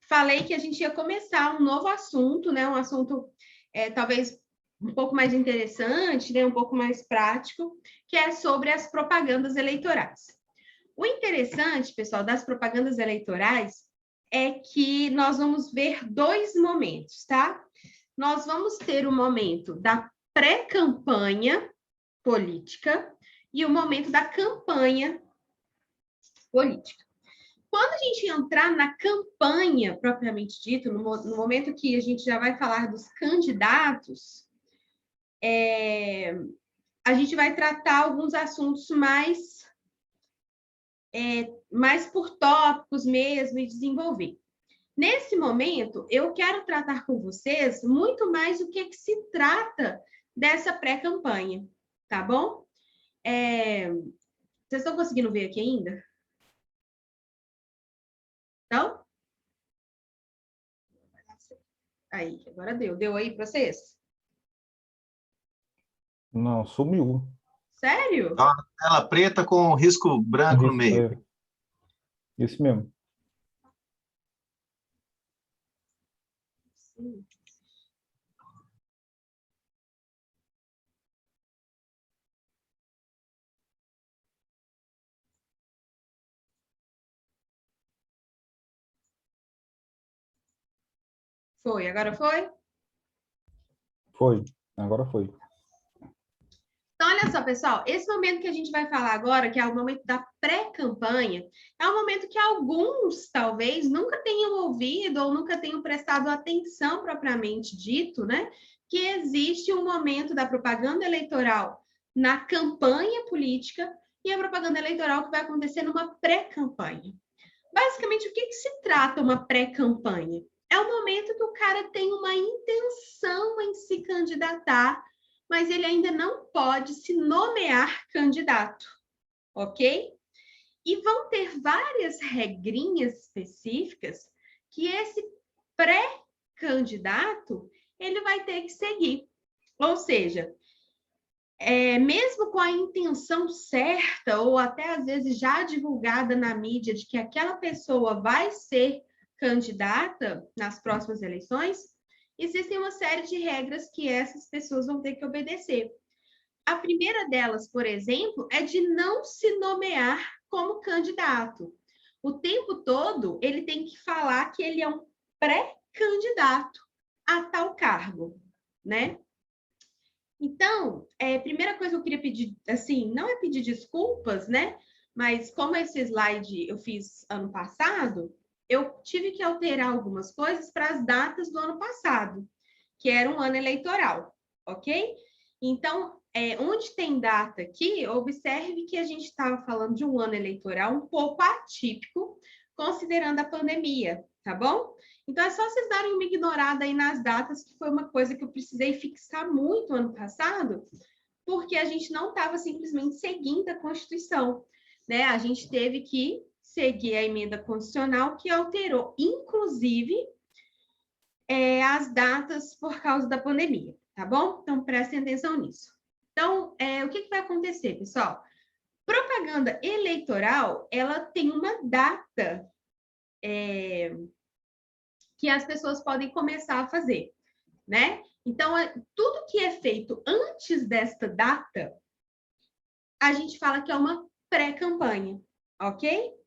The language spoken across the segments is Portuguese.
falei que a gente ia começar um novo assunto, né? Um assunto talvez um pouco mais interessante, né? Um pouco mais prático, que é sobre as propagandas eleitorais. O interessante, pessoal, das propagandas eleitorais é que nós vamos ver dois momentos, tá? Nós vamos ter o momento da pré-campanha política e o momento da campanha política. Quando a gente entrar na campanha, propriamente dito, no momento que a gente já vai falar dos candidatos, a gente vai tratar alguns assuntos mais por tópicos mesmo e desenvolver. Nesse momento, eu quero tratar com vocês muito mais o que se trata dessa pré-campanha, tá bom? Vocês estão conseguindo ver aqui ainda? Não? Aí, agora deu. Deu aí para vocês? Não, sumiu. Sério? Tá uma tela preta com risco branco no meio. Isso mesmo. Sim. Foi, agora foi? Foi, agora foi. Então, olha só, pessoal, esse momento que a gente vai falar agora, que é o momento da pré-campanha, é um momento que alguns, talvez, nunca tenham ouvido ou nunca tenham prestado atenção propriamente dito, né? Que existe um momento da propaganda eleitoral na campanha política e a propaganda eleitoral que vai acontecer numa pré-campanha. Basicamente, o que se trata uma pré-campanha? É o momento que o cara tem uma intenção em se candidatar, mas ele ainda não pode se nomear candidato, ok? E vão ter várias regrinhas específicas que esse pré-candidato ele vai ter que seguir. Ou seja, mesmo com a intenção certa, ou até às vezes já divulgada na mídia de que aquela pessoa vai ser candidata nas próximas eleições, existem uma série de regras que essas pessoas vão ter que obedecer. A primeira delas, por exemplo, é de não se nomear como candidato. O tempo todo, ele tem que falar que ele é um pré-candidato a tal cargo, né? Então, primeira coisa que eu queria pedir, assim, não é pedir desculpas, né? Mas como esse slide eu fiz ano passado, eu tive que alterar algumas coisas para as datas do ano passado, que era um ano eleitoral, ok? Então, onde tem data aqui, observe que a gente estava falando de um ano eleitoral um pouco atípico, considerando a pandemia, tá bom? Então, é só vocês darem uma ignorada aí nas datas, que foi uma coisa que eu precisei fixar muito ano passado, porque a gente não estava simplesmente seguindo a Constituição, né? A gente teve que seguir a emenda constitucional que alterou, inclusive, as datas por causa da pandemia, tá bom? Então, prestem atenção nisso. Então, o que vai acontecer, pessoal? Propaganda eleitoral, ela tem uma data que as pessoas podem começar a fazer, né? Então, tudo que é feito antes desta data, a gente fala que é uma pré-campanha, ok?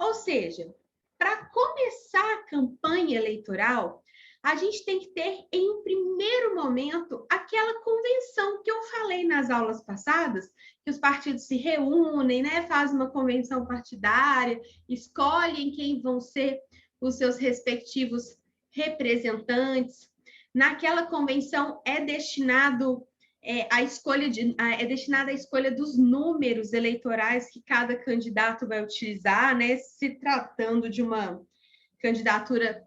Ou seja, para começar a campanha eleitoral, a gente tem que ter, em um primeiro momento, aquela convenção que eu falei nas aulas passadas, que os partidos se reúnem, né, fazem uma convenção partidária, escolhem quem vão ser os seus respectivos representantes. Naquela convenção é destinada a escolha dos números eleitorais que cada candidato vai utilizar, né? Se tratando de uma candidatura,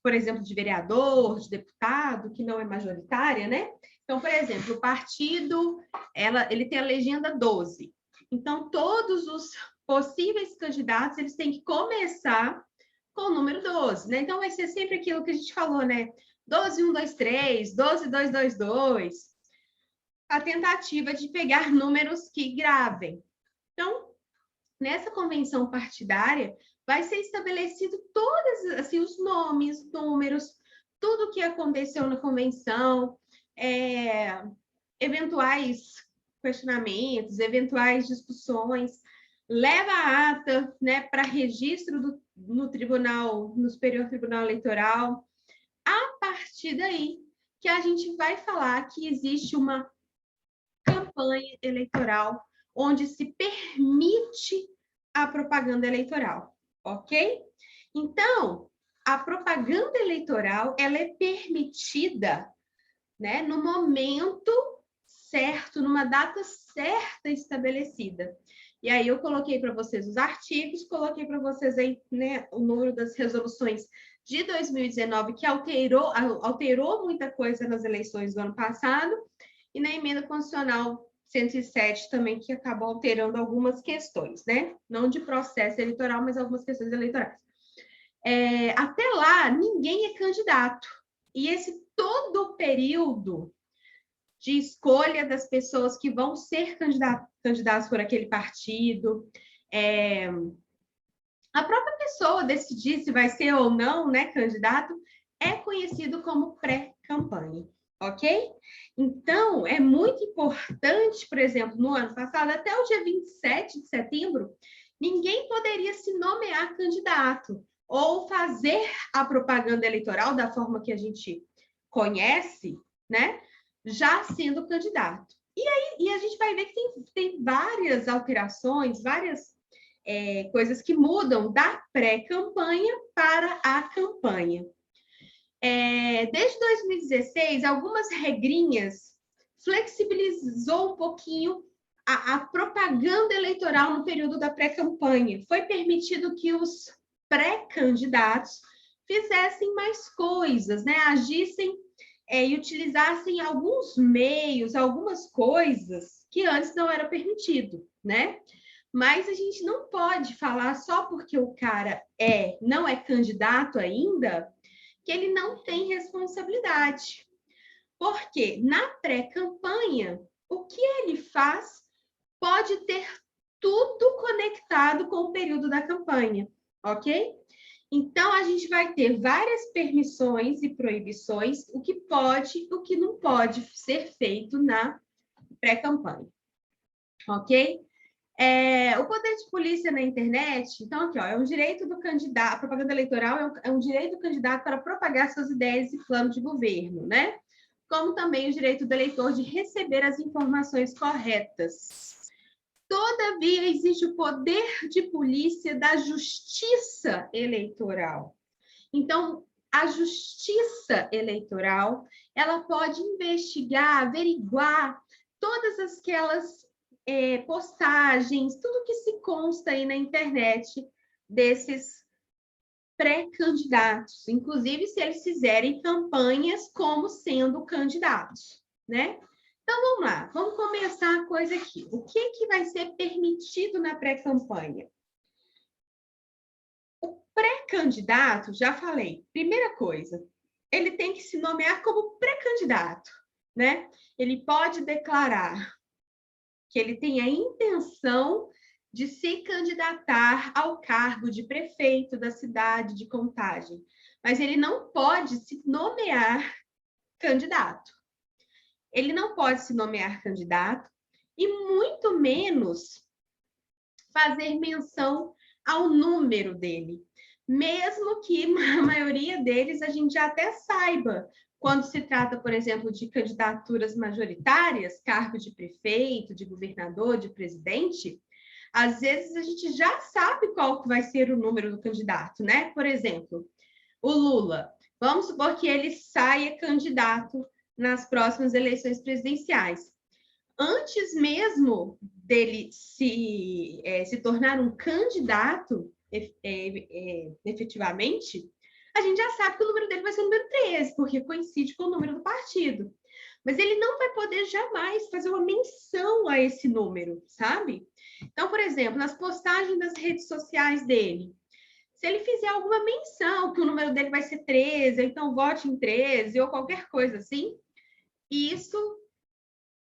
por exemplo, de vereador, de deputado, que não é majoritária, né? Então, por exemplo, o partido, ele tem a legenda 12. Então, todos os possíveis candidatos, eles têm que começar com o número 12, né? Então, vai ser sempre aquilo que a gente falou, né? 12, 1, 2, 3, 12, 2, 2, 2. A tentativa de pegar números que gravem. Então, nessa convenção partidária, vai ser estabelecido todos assim, os nomes, números, tudo o que aconteceu na convenção, eventuais questionamentos, eventuais discussões, leva a ata, né, para registro no tribunal, no Superior Tribunal Eleitoral. A partir daí que a gente vai falar que existe uma campanha eleitoral onde se permite a propaganda eleitoral, ok? Então, a propaganda eleitoral, ela é permitida, né, no momento certo, numa data certa estabelecida. E aí eu coloquei para vocês os artigos, coloquei para vocês aí, né, o número das resoluções de 2019, que alterou muita coisa nas eleições do ano passado, e na emenda constitucional 107 também, que acabou alterando algumas questões, né? Não de processo eleitoral, mas algumas questões eleitorais. Até lá, ninguém é candidato. E esse todo o período de escolha das pessoas que vão ser candidatos por aquele partido, a própria pessoa decidir se vai ser ou não, né, candidato, é conhecido como pré-campanha, ok? Então, é muito importante, por exemplo, no ano passado, até o dia 27 de setembro, ninguém poderia se nomear candidato ou fazer a propaganda eleitoral da forma que a gente conhece, né, já sendo candidato. E a gente vai ver que tem várias alterações, várias coisas que mudam da pré-campanha para a campanha. Desde 2016, algumas regrinhas flexibilizou um pouquinho a propaganda eleitoral no período da pré-campanha. Foi permitido que os pré-candidatos fizessem mais coisas, né? Agissem e utilizassem alguns meios, algumas coisas que antes não era permitido, né? Mas a gente não pode falar só porque o cara não é candidato ainda, que ele não tem responsabilidade. Porque na pré-campanha, o que ele faz pode ter tudo conectado com o período da campanha, ok? Então, a gente vai ter várias permissões e proibições, o que pode e o que não pode ser feito na pré-campanha, ok? O poder de polícia na internet, então, aqui, ó, é um direito do candidato, a propaganda eleitoral é um direito do candidato para propagar suas ideias e planos de governo, né? Como também o direito do eleitor de receber as informações corretas. Todavia, existe o poder de polícia da justiça eleitoral. Então, a justiça eleitoral, ela pode investigar, averiguar todas aquelas postagens, tudo que se consta aí na internet desses pré-candidatos, inclusive se eles fizerem campanhas como sendo candidatos, né? Então, vamos lá, vamos começar a coisa aqui. O que vai ser permitido na pré-campanha? O pré-candidato, já falei, primeira coisa, ele tem que se nomear como pré-candidato, né? Ele pode declarar que ele tem a intenção de se candidatar ao cargo de prefeito da cidade de Contagem, mas ele não pode se nomear candidato. Ele não pode se nomear candidato e muito menos fazer menção ao número dele, mesmo que a maioria deles a gente já até saiba. Quando se trata, por exemplo, de candidaturas majoritárias, cargo de prefeito, de governador, de presidente, às vezes a gente já sabe qual que vai ser o número do candidato, né? Por exemplo, o Lula. Vamos supor que ele saia candidato nas próximas eleições presidenciais. Antes mesmo dele se tornar um candidato efetivamente, a gente já sabe que o número dele vai ser o número 13, porque coincide com o número do partido. Mas ele não vai poder jamais fazer uma menção a esse número, sabe? Então, por exemplo, nas postagens das redes sociais dele, se ele fizer alguma menção que o número dele vai ser 13, então vote em 13, ou qualquer coisa assim, isso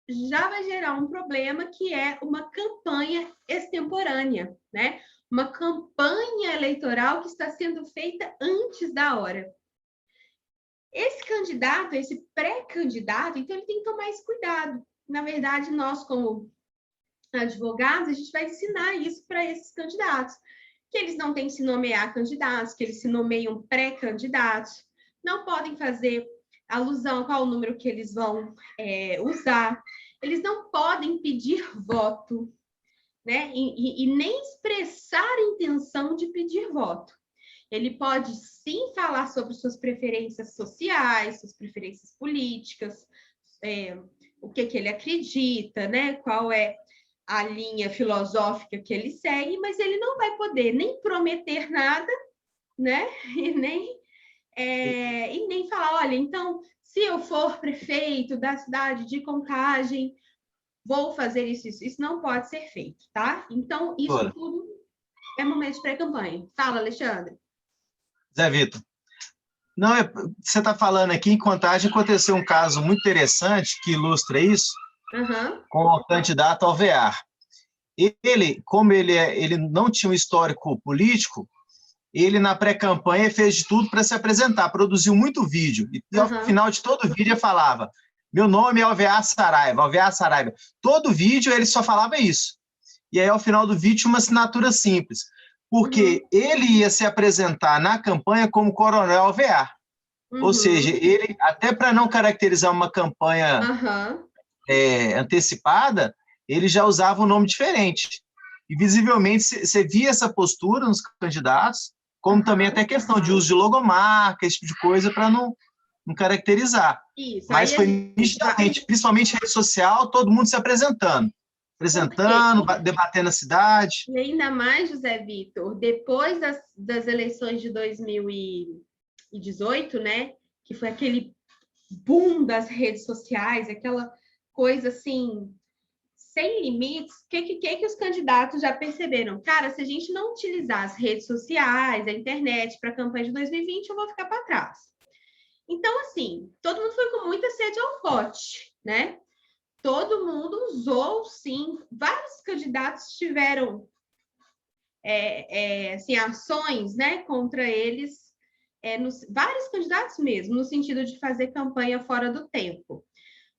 já vai gerar um problema que é uma campanha extemporânea, né? Uma campanha eleitoral que está sendo feita antes da hora. Esse candidato, esse pré-candidato, então ele tem que tomar esse cuidado. Na verdade, nós, como advogados, a gente vai ensinar isso para esses candidatos, que eles não têm que se nomear candidatos, que eles se nomeiam pré-candidatos, não podem fazer alusão a qual o número que eles vão usar, eles não podem pedir voto, né? E nem expressar a intenção de pedir voto. Ele pode sim falar sobre suas preferências sociais, suas preferências políticas, o que ele acredita, né? Qual é a linha filosófica que ele segue, mas ele não vai poder nem prometer nada, né? E nem falar, olha, então, se eu for prefeito da cidade de Contagem, vou fazer isso, isso. Isso não pode ser feito, tá? Então, isso tudo é momento de pré-campanha. Fala, Alexandre. Zé Vitor. Não, você está falando aqui, em Contagem aconteceu um caso muito interessante que ilustra isso, com o candidato Alvear. Ele, como ele não tinha um histórico político, ele na pré-campanha fez de tudo para se apresentar, produziu muito vídeo, e ao final de todo vídeo ele falava, meu nome é Alvear Saraiva, Alvear Saraiva. Todo vídeo ele só falava isso. E aí ao final do vídeo uma assinatura simples, porque ele ia se apresentar na campanha como Coronel Alvear. Ou seja, ele, até para não caracterizar uma campanha antecipada, ele já usava um nome diferente. E, visivelmente, você via essa postura nos candidatos, como também até questão de uso de logomarca, esse tipo de coisa, para não caracterizar. Isso. Mas foi nitidamente, principalmente rede social, todo mundo se apresentando, debatendo na cidade. E ainda mais, José Vitor, depois das eleições de 2018, né, que foi aquele boom das redes sociais, aquela coisa assim, sem limites, o que os candidatos já perceberam? Cara, se a gente não utilizar as redes sociais, a internet para a campanha de 2020, eu vou ficar para trás. Então, assim, todo mundo foi com muita sede ao pote, né? Todo mundo usou, sim. Vários candidatos tiveram assim, ações, né, contra eles, vários candidatos mesmo, no sentido de fazer campanha fora do tempo.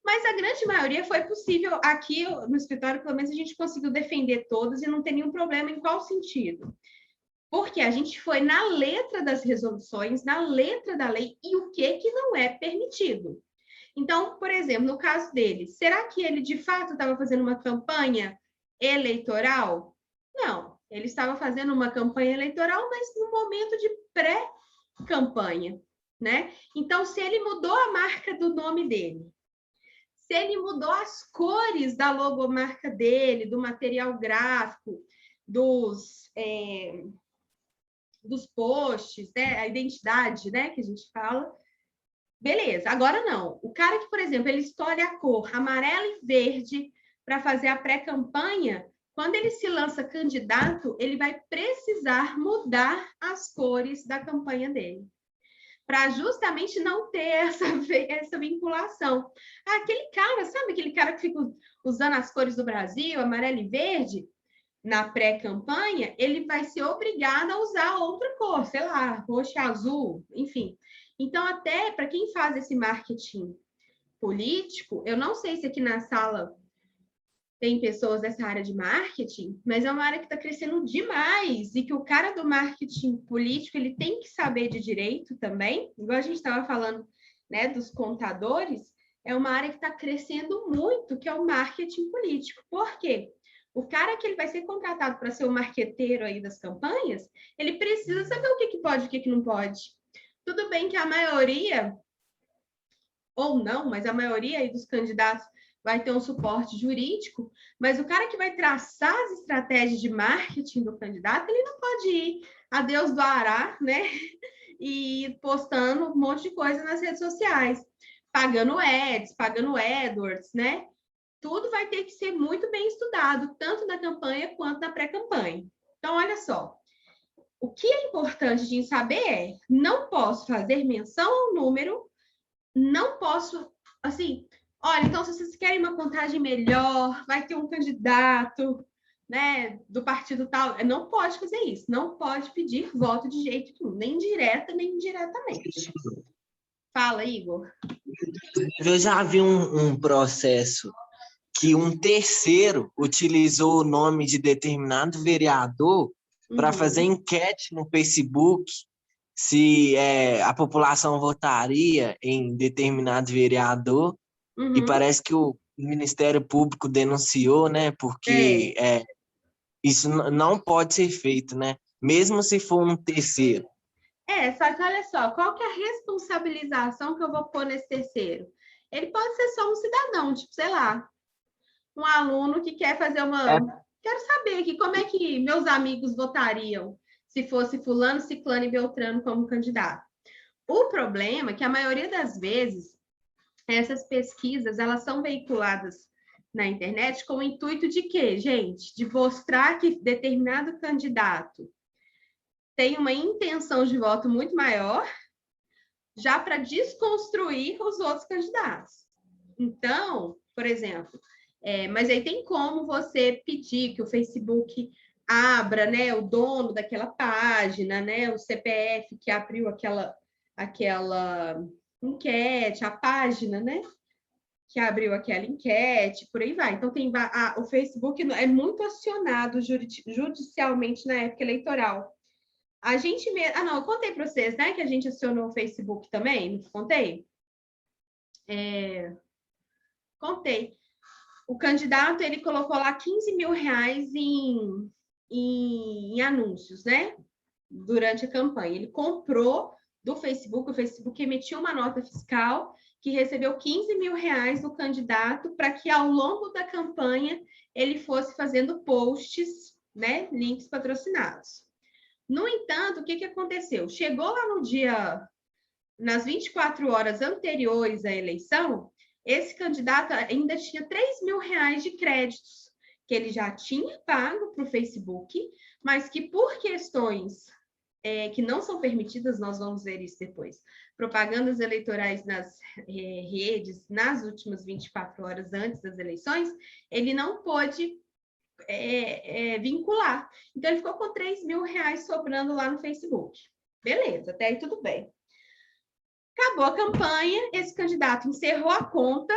Mas a grande maioria foi possível. Aqui no escritório, pelo menos, a gente conseguiu defender todos e não tem nenhum problema. Em qual sentido? Porque a gente foi na letra das resoluções, na letra da lei, e o que não é permitido. Então, por exemplo, no caso dele, será que ele de fato estava fazendo uma campanha eleitoral? Não, ele estava fazendo uma campanha eleitoral, mas no momento de pré-campanha, né? Então, se ele mudou a marca do nome dele, se ele mudou as cores da logomarca dele, do material gráfico, dos posts, né? A identidade, né, que a gente fala, beleza. Agora não. O cara que, por exemplo, ele escolhe a cor amarelo e verde para fazer a pré-campanha, quando ele se lança candidato, ele vai precisar mudar as cores da campanha dele, para justamente não ter essa vinculação. Aquele cara, sabe aquele cara que fica usando as cores do Brasil, amarelo e verde, na pré-campanha, ele vai ser obrigado a usar outra cor, sei lá, roxo e azul, enfim. Então, até para quem faz esse marketing político, eu não sei se aqui na sala tem pessoas dessa área de marketing, mas é uma área que está crescendo demais e que o cara do marketing político ele tem que saber de direito também, igual a gente estava falando, né, dos contadores, é uma área que está crescendo muito, que é o marketing político. Por quê? O cara que ele vai ser contratado para ser o marqueteiro aí das campanhas, ele precisa saber o que pode e o que não pode. Tudo bem que a maioria, ou não, mas a maioria aí dos candidatos vai ter um suporte jurídico, mas o cara que vai traçar as estratégias de marketing do candidato, ele não pode ir a Deus do Ará, né? E postando um monte de coisa nas redes sociais, pagando ads, pagando AdWords, né? Tudo vai ter que ser muito bem estudado, tanto na campanha quanto na pré-campanha. Então, olha só, o que é importante de saber é, não posso fazer menção ao número, não posso, assim, Olha, então, se vocês querem uma contagem melhor, vai ter um candidato, né, do partido tal. Não pode fazer isso. Não pode pedir voto de jeito nenhum, nem direta, nem indiretamente. Fala, Igor. Eu já vi um processo que um terceiro utilizou o nome de determinado vereador para fazer enquete no Facebook se a população votaria em determinado vereador, e parece que o Ministério Público denunciou, né? Porque isso não pode ser feito, né? Mesmo se for um terceiro. Só que olha só, qual que é a responsabilização que eu vou pôr nesse terceiro? Ele pode ser só um cidadão, tipo, sei lá, um aluno que quer fazer Quero saber aqui como é que meus amigos votariam se fosse fulano, ciclano e beltrano como candidato. O problema é que a maioria das vezes essas pesquisas, elas são veiculadas na internet com o intuito de quê, gente? De mostrar que determinado candidato tem uma intenção de voto muito maior, já para desconstruir os outros candidatos. Então, por exemplo, mas aí tem como você pedir que o Facebook abra, né, o dono daquela página, né, o CPF que abriu aquela enquete, a página, né, que abriu aquela enquete, por aí vai. Então, o Facebook é muito acionado judicialmente na época eleitoral. A gente mesmo... não, eu contei para vocês, né, que a gente acionou o Facebook também, não contei? Contei. O candidato, ele colocou lá 15 mil reais em anúncios, né, durante a campanha. Ele comprou do Facebook, o Facebook emitiu uma nota fiscal que recebeu 15 mil reais do candidato para que, ao longo da campanha, ele fosse fazendo posts, né, links patrocinados. No entanto, o que aconteceu? Chegou lá nas 24 horas anteriores à eleição, esse candidato ainda tinha 3 mil reais de créditos que ele já tinha pago para o Facebook, mas que por questões que não são permitidas, nós vamos ver isso depois, propagandas eleitorais nas redes nas últimas 24 horas antes das eleições, ele não pôde vincular. Então, ele ficou com 3 mil reais sobrando lá no Facebook. Beleza, até aí tudo bem. Acabou a campanha, esse candidato encerrou a conta,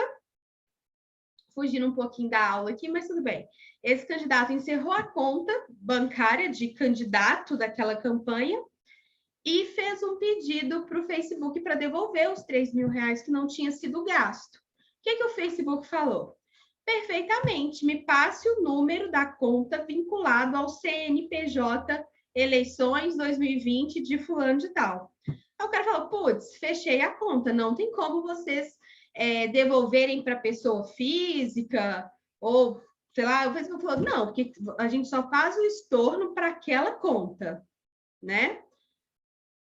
fugindo um pouquinho da aula aqui, mas tudo bem. Esse candidato encerrou a conta bancária de candidato daquela campanha e fez um pedido para o Facebook para devolver os 3 mil reais que não tinha sido gasto. O que o Facebook falou? Perfeitamente, me passe o número da conta vinculado ao CNPJ Eleições 2020 de fulano de tal. Aí o cara falou, putz, fechei a conta, não tem como vocês devolverem para pessoa física, ou, sei lá, o Facebook falou, não, porque a gente só faz o estorno para aquela conta, né?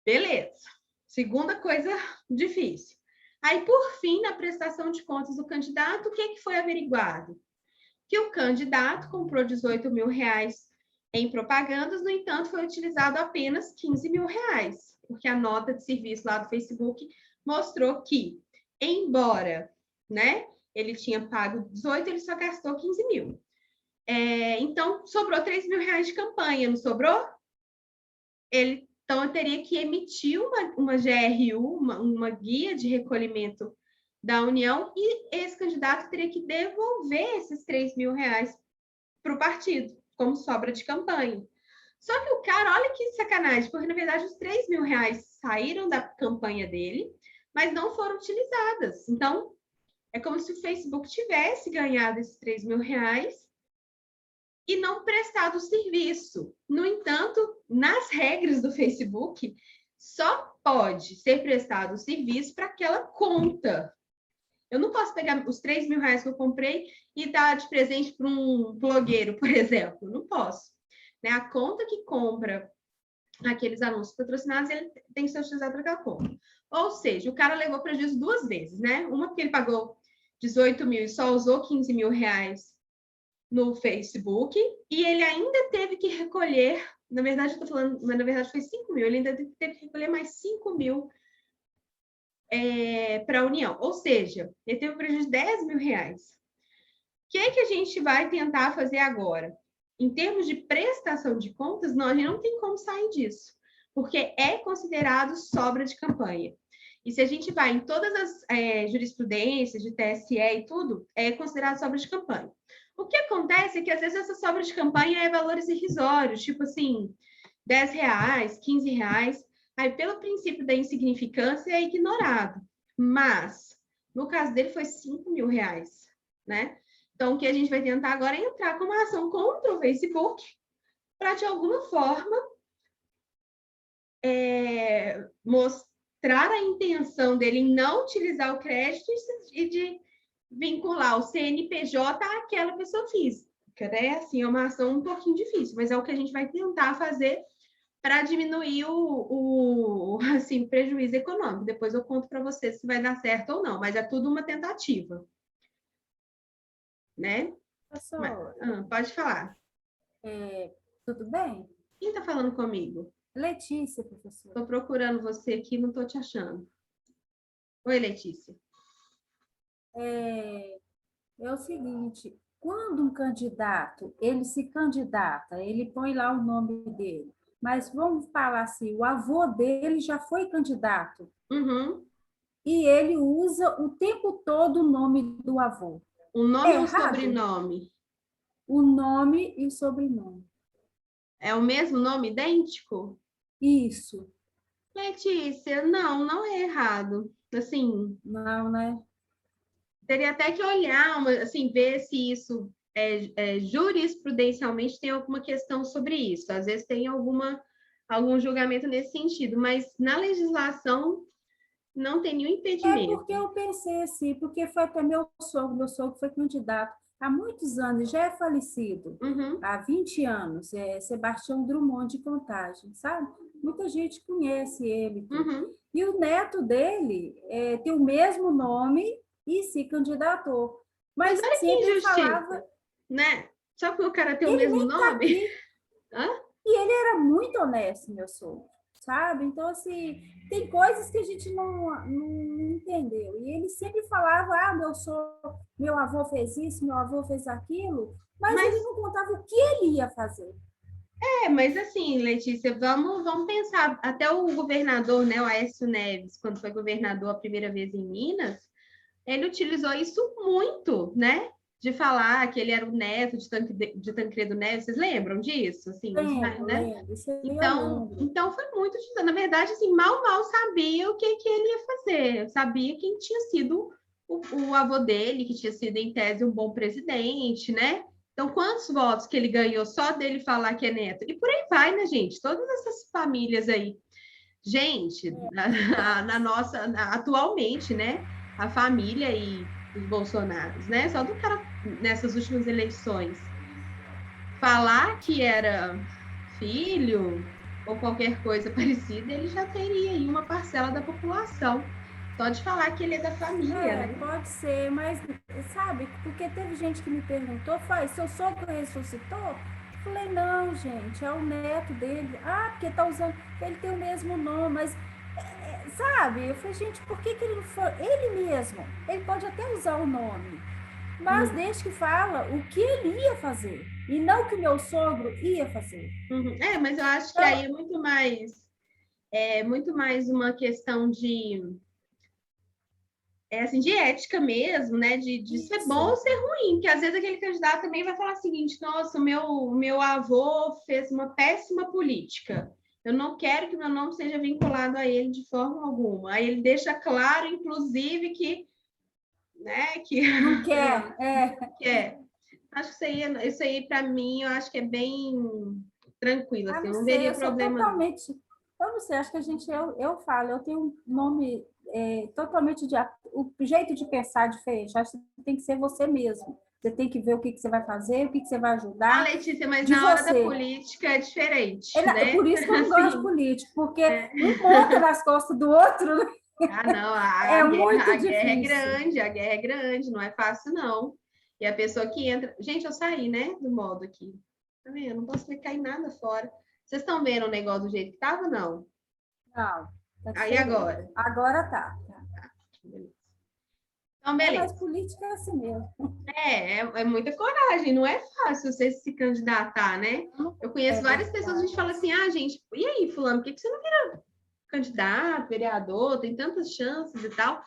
Beleza. Segunda coisa difícil. Aí, por fim, na prestação de contas do candidato, o que foi averiguado? Que o candidato comprou 18 mil reais em propagandas, no entanto, foi utilizado apenas 15 mil reais, porque a nota de serviço lá do Facebook mostrou que, embora, né, ele tinha pago 18, ele só gastou 15 mil. Então, sobrou 3 mil reais de campanha, não sobrou? Então, eu teria que emitir uma GRU, uma guia de recolhimento da União, e esse candidato teria que devolver esses 3 mil reais para o partido, como sobra de campanha. Só que o cara, olha que sacanagem, porque, na verdade, os 3 mil reais saíram da campanha dele, mas não foram utilizadas. Então, é como se o Facebook tivesse ganhado esses 3 mil reais e não prestado o serviço. No entanto, nas regras do Facebook, só pode ser prestado o serviço para aquela conta. Eu não posso pegar os 3 mil reais que eu comprei e dar de presente para um blogueiro, por exemplo. Não posso. Né? A conta que compra aqueles anúncios patrocinados, ele tem que ser utilizado para aquela conta. Ou seja, o cara levou prejuízo 2 vezes, né? Uma porque ele pagou 18 mil e só usou 15 mil reais no Facebook, e ele ainda teve que recolher, na verdade eu estou falando, mas na verdade foi 5 mil, ele ainda teve que recolher mais 5 mil para a União. Ou seja, ele teve um prejuízo de R$10.000. O que a gente vai tentar fazer agora? Em termos de prestação de contas, não, a gente não tem como sair disso, porque é considerado sobra de campanha. E se a gente vai em todas as jurisprudências de TSE e tudo, é considerado sobra de campanha. O que acontece é que, às vezes, essa sobra de campanha é valores irrisórios, tipo assim, R$10, R$15. Aí, pelo princípio da insignificância, é ignorado. Mas, no caso dele, foi R$5.000, né? Então, o que a gente vai tentar agora é entrar com uma ação contra o Facebook para, de alguma forma, mostrar a intenção dele em não utilizar o crédito e de vincular o CNPJ àquela pessoa física, né? Assim, é uma ação um pouquinho difícil, mas é o que a gente vai tentar fazer para diminuir o prejuízo econômico. Depois eu conto para vocês se vai dar certo ou não, mas é tudo uma tentativa. Né? Professora, pode falar. Tudo bem? Quem está falando comigo? Letícia, professora. Estou procurando você aqui, não estou te achando. Oi, Letícia. É o seguinte, quando um candidato, ele se candidata, ele põe lá o nome dele, mas vamos falar assim, o avô dele já foi candidato. Uhum. E ele usa o tempo todo o nome do avô. O nome ou o sobrenome? O nome e o sobrenome. É o mesmo nome, idêntico? Isso. Letícia, não é errado. Assim... Não, né? Teria até que olhar, assim, ver se isso jurisprudencialmente tem alguma questão sobre isso. Às vezes tem algum julgamento nesse sentido, mas na legislação não tem nenhum impedimento. É porque eu pensei assim, porque foi até meu sogro foi candidato há muitos anos, já é falecido, há 20 anos, Sebastião Drummond de Contagem, sabe? Muita gente conhece ele. E o neto dele tem o mesmo nome e se candidatou. Mas sempre falava... Né? Só porque o cara tem o mesmo nome? E ele era muito honesto, meu sogro, sabe? Então, assim, tem coisas que a gente não entendeu. E ele sempre falava, meu avô fez isso, meu avô fez aquilo, mas ele não contava o que ele ia fazer. Mas assim, Letícia, vamos pensar. Até o governador, né, o Aécio Neves, quando foi governador a primeira vez em Minas, ele utilizou isso muito, né? De falar que ele era o neto de Tancredo Neves. Vocês lembram disso? Assim, lembro. Então foi muito... Na verdade, assim, mal sabia o que ele ia fazer. Eu sabia quem tinha sido o avô dele, que tinha sido, em tese, um bom presidente, né? Então, quantos votos que ele ganhou só dele falar que é neto? E por aí vai, né, gente? Todas essas famílias aí. Gente, na nossa... Atualmente, né? A família e os Bolsonaros, né? Só do cara, nessas últimas eleições, falar que era filho ou qualquer coisa parecida, ele já teria aí uma parcela da população. Só de falar que ele é da família, né? Pode ser, mas, sabe, porque teve gente que me perguntou, seu sogro ressuscitou? Eu falei, não, gente, é o neto dele. Porque tá usando, ele tem o mesmo nome, mas... sabe? Eu falei, gente, por que ele não foi ele mesmo? Ele pode até usar o nome, mas desde que fala o que ele ia fazer e não o que o meu sogro ia fazer. Mas eu acho que aí é muito mais uma questão de de ética mesmo, né? De ser bom ou ser ruim, porque às vezes aquele candidato também vai falar o seguinte: nossa, o meu avô fez uma péssima política. Eu não quero que meu nome seja vinculado a ele de forma alguma. Aí ele deixa claro, inclusive, que... né, que não quer. quer. Acho que isso aí para mim, eu acho que é bem tranquilo. Assim, eu não veria problema. Eu não sei, acho que eu falo, eu tenho um nome totalmente o jeito de pensar diferente. Acho que tem que ser você mesmo. Você tem que ver o que você vai fazer, o que você vai ajudar. Letícia, mas na hora da política é diferente, né? Por isso que eu não gosto de político, porque um monta nas costas do outro. Né? Não, a guerra é grande, não é fácil, não. E a pessoa que entra... Gente, eu saí, né, do modo aqui. Tá vendo? Eu não posso clicar em nada fora. Vocês estão vendo o negócio do jeito que estava, não? Não. Aí agora? Agora tá. Então, beleza. Mas política é assim mesmo. É muita coragem, não é fácil você se candidatar, né? Eu conheço várias pessoas, a gente fala assim, gente, e aí, fulano, por que você não vira candidato, vereador? Tem tantas chances e tal.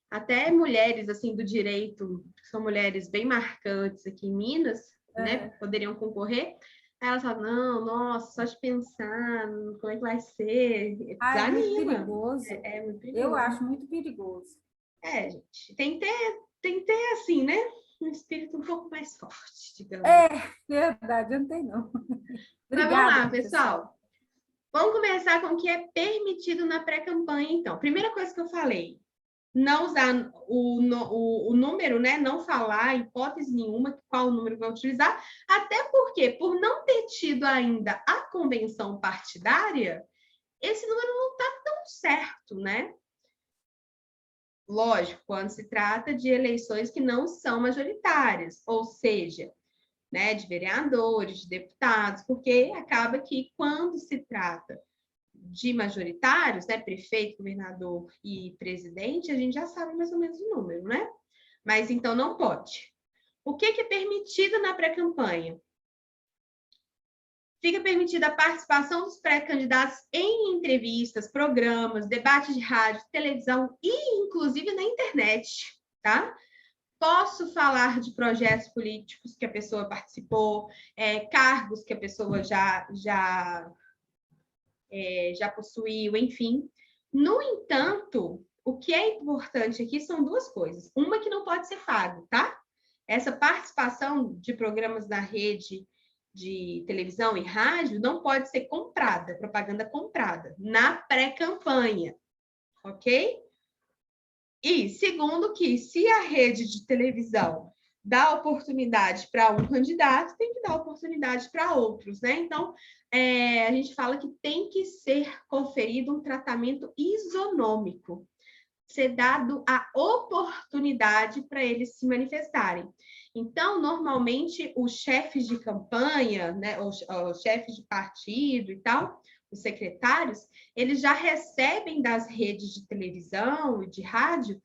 Até mulheres, assim, do direito, que são mulheres bem marcantes aqui em Minas, né? Poderiam concorrer. Aí elas falam, não, nossa, só de pensar, como é que vai ser? É muito perigoso. É muito perigoso. Eu acho muito perigoso. Gente, tem que ter assim, né? Um espírito um pouco mais forte, digamos. Verdade, eu não tenho, não. Mas vamos lá, pessoal. Vamos começar com o que é permitido na pré-campanha, então. Primeira coisa que eu falei, não usar o número, né? Não falar, em hipótese nenhuma, qual número vai utilizar. Até porque, por não ter tido ainda a convenção partidária, esse número não está tão certo, né? Lógico, quando se trata de eleições que não são majoritárias, ou seja, né, de vereadores, de deputados, porque acaba que quando se trata de majoritários, né, prefeito, governador e presidente, a gente já sabe mais ou menos o número, né? Mas então não pode. O que é permitido na pré-campanha? Fica permitida a participação dos pré-candidatos em entrevistas, programas, debates de rádio, televisão e, inclusive, na internet, tá? Posso falar de projetos políticos que a pessoa participou, cargos que a pessoa já possuiu, enfim. No entanto, o que é importante aqui são duas coisas. Uma que não pode ser pago, tá? Essa participação de programas na rede de televisão e rádio não pode ser comprada, propaganda comprada, na pré-campanha, ok? E segundo que, se a rede de televisão dá oportunidade para um candidato, tem que dar oportunidade para outros, né? Então, a gente fala que tem que ser conferido um tratamento isonômico, ser dado a oportunidade para eles se manifestarem. Então, normalmente, os chefes de campanha, né, os chefes de partido e tal, os secretários, eles já recebem das redes de televisão e de rádio,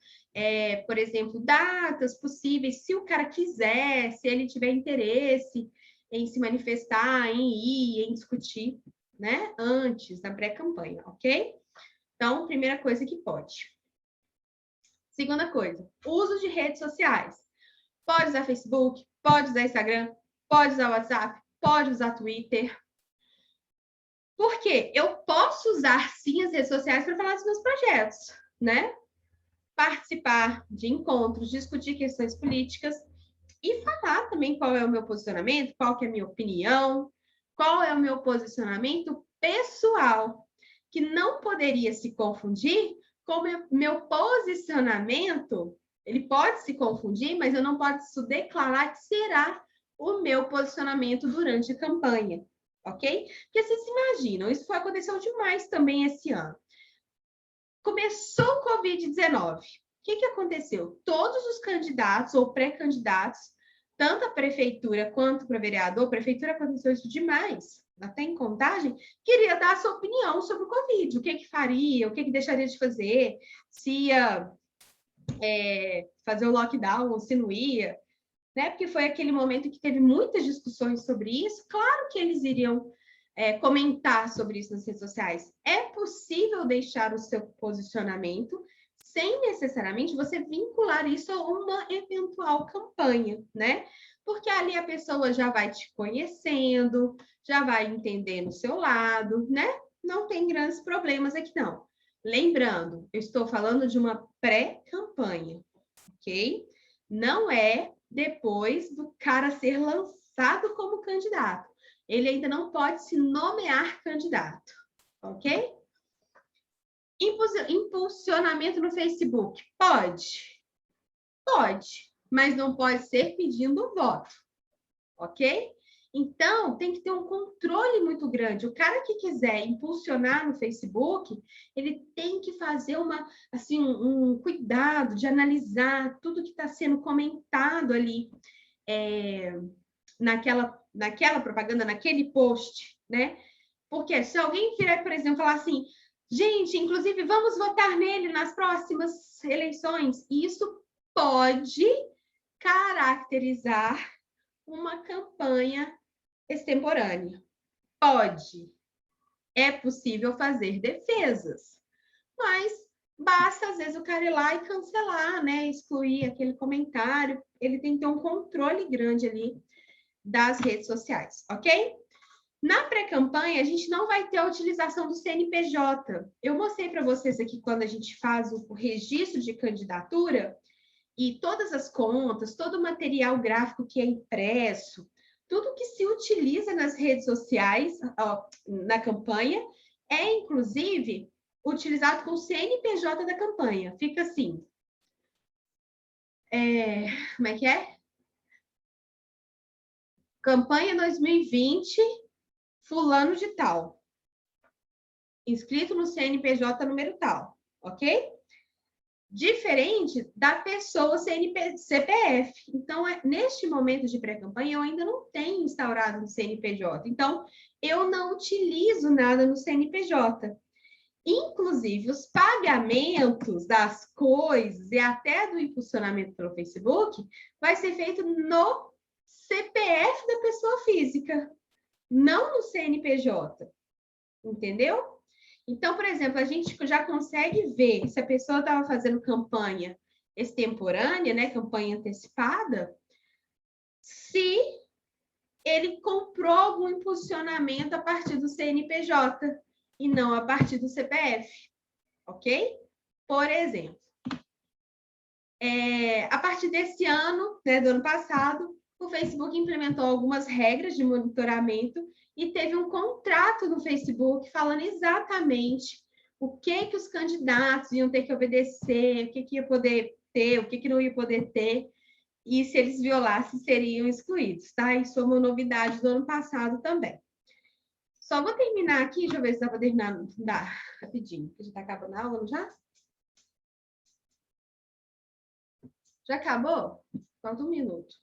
por exemplo, datas possíveis, se o cara quiser, se ele tiver interesse em se manifestar, em ir, em discutir, né, antes da pré-campanha, ok? Então, primeira coisa que pode. Segunda coisa, uso de redes sociais. Pode usar Facebook, pode usar Instagram, pode usar WhatsApp, pode usar Twitter. Por quê? Eu posso usar, sim, as redes sociais para falar dos meus projetos, né? Participar de encontros, discutir questões políticas e falar também qual é o meu posicionamento, qual que é a minha opinião, qual é o meu posicionamento pessoal, que não poderia se confundir com o meu posicionamento. Ele pode se confundir, mas eu não posso declarar que será o meu posicionamento durante a campanha, ok? Porque vocês se imaginam, isso aconteceu demais também esse ano. Começou o Covid-19. O que aconteceu? Todos os candidatos ou pré-candidatos, tanto a prefeitura quanto para vereador, a prefeitura aconteceu isso demais, até em Contagem, queria dar a sua opinião sobre o Covid, o que faria, o que deixaria de fazer, se ia fazer o lockdown ou se não ia, né? Porque foi aquele momento que teve muitas discussões sobre isso. Claro que eles iriam comentar sobre isso nas redes sociais. É possível deixar o seu posicionamento sem necessariamente você vincular isso a uma eventual campanha, né? Porque ali a pessoa já vai te conhecendo, já vai entendendo o seu lado, né? Não tem grandes problemas aqui, não. Lembrando, eu estou falando de uma pré-campanha, ok? Não é depois do cara ser lançado como candidato. Ele ainda não pode se nomear candidato, ok? Impulsionamento no Facebook. Pode? Pode, mas não pode ser pedindo voto, ok? Então, tem que ter um controle muito grande. O cara que quiser impulsionar no Facebook, ele tem que fazer um cuidado de analisar tudo que está sendo comentado ali naquela propaganda, naquele post, né? Porque se alguém virar, por exemplo, falar assim, gente, inclusive, vamos votar nele nas próximas eleições, isso pode caracterizar uma campanha extemporânea. Pode. É possível fazer defesas, mas basta, às vezes, o cara ir lá e cancelar, né? Excluir aquele comentário. Ele tem que ter um controle grande ali das redes sociais, ok? Na pré-campanha, a gente não vai ter a utilização do CNPJ. Eu mostrei para vocês aqui quando a gente faz o registro de candidatura e todas as contas, todo o material gráfico que é impresso, tudo que se utiliza nas redes sociais, ó, na campanha, é, inclusive, utilizado com o CNPJ da campanha. Fica assim. Como é que é? Campanha 2020, fulano de tal. Inscrito no CNPJ número tal, ok? Diferente da pessoa CPF. Então, neste momento de pré-campanha, eu ainda não tenho instaurado no CNPJ. Então, eu não utilizo nada no CNPJ. Inclusive, os pagamentos das coisas e até do impulsionamento pelo Facebook vai ser feito no CPF da pessoa física, não no CNPJ. Entendeu? Então, por exemplo, a gente já consegue ver se a pessoa estava fazendo campanha extemporânea, né, campanha antecipada, se ele comprou algum impulsionamento a partir do CNPJ e não a partir do CPF, ok? Por exemplo, a partir desse ano, né, do ano passado, o Facebook implementou algumas regras de monitoramento e teve um contrato no Facebook falando exatamente o que os candidatos iam ter que obedecer, o que ia poder ter, o que não ia poder ter, e se eles violassem, seriam excluídos, tá? Isso é uma novidade do ano passado também. Só vou terminar aqui, deixa eu ver se dá para terminar rapidinho, porque já está acabando a aula, não já? Já acabou? Falta um minuto.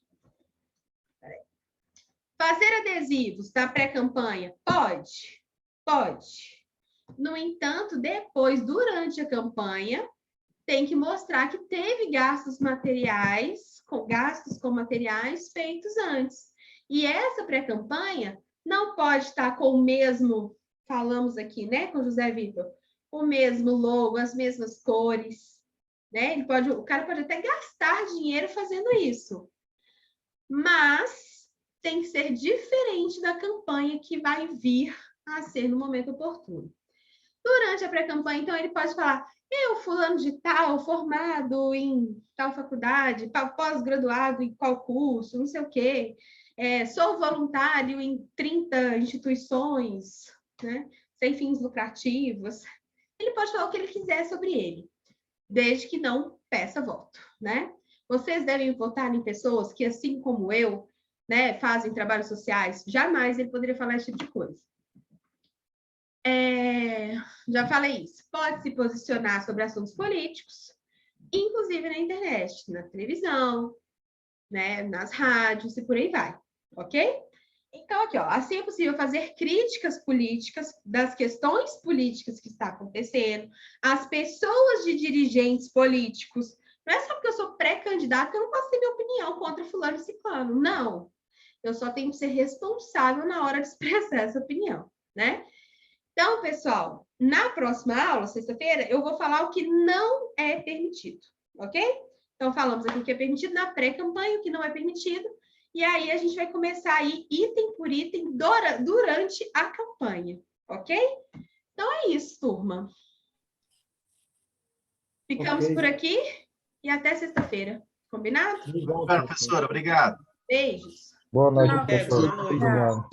Fazer adesivos da pré-campanha? Pode. Pode. No entanto, depois, durante a campanha, tem que mostrar que teve gastos com materiais feitos antes. E essa pré-campanha não pode estar com o mesmo, falamos aqui, né, com o José Vitor, o mesmo logo, as mesmas cores, né? O cara pode até gastar dinheiro fazendo isso. Mas tem que ser diferente da campanha que vai vir a ser no momento oportuno. Durante a pré-campanha, então, ele pode falar: eu, fulano de tal, formado em tal faculdade, pós-graduado em qual curso, não sei o quê, sou voluntário em 30 instituições, né, sem fins lucrativos. Ele pode falar o que ele quiser sobre ele, desde que não peça voto, né? Vocês devem votar em pessoas que, assim como eu, né, fazem trabalhos sociais. Jamais ele poderia falar esse tipo de coisa. Já falei isso. Pode se posicionar sobre assuntos políticos, inclusive na internet, na televisão, né, nas rádios e por aí vai, ok? Então, aqui, ó, assim é possível fazer críticas políticas das questões políticas que está acontecendo, as pessoas de dirigentes políticos. Não é só porque eu sou pré-candidata que eu não posso ter minha opinião contra fulano e ciclano. Não. Eu só tenho que ser responsável na hora de expressar essa opinião, né? Então, pessoal, na próxima aula, sexta-feira, eu vou falar o que não é permitido, ok? Então, falamos aqui o que é permitido na pré-campanha, o que não é permitido, e aí a gente vai começar aí item por item durante a campanha, ok? Então, é isso, turma. Ficamos por aqui e até sexta-feira, combinado? Professora, obrigado. Beijos. Boa noite, Tchau. professor. Boa noite. Obrigado.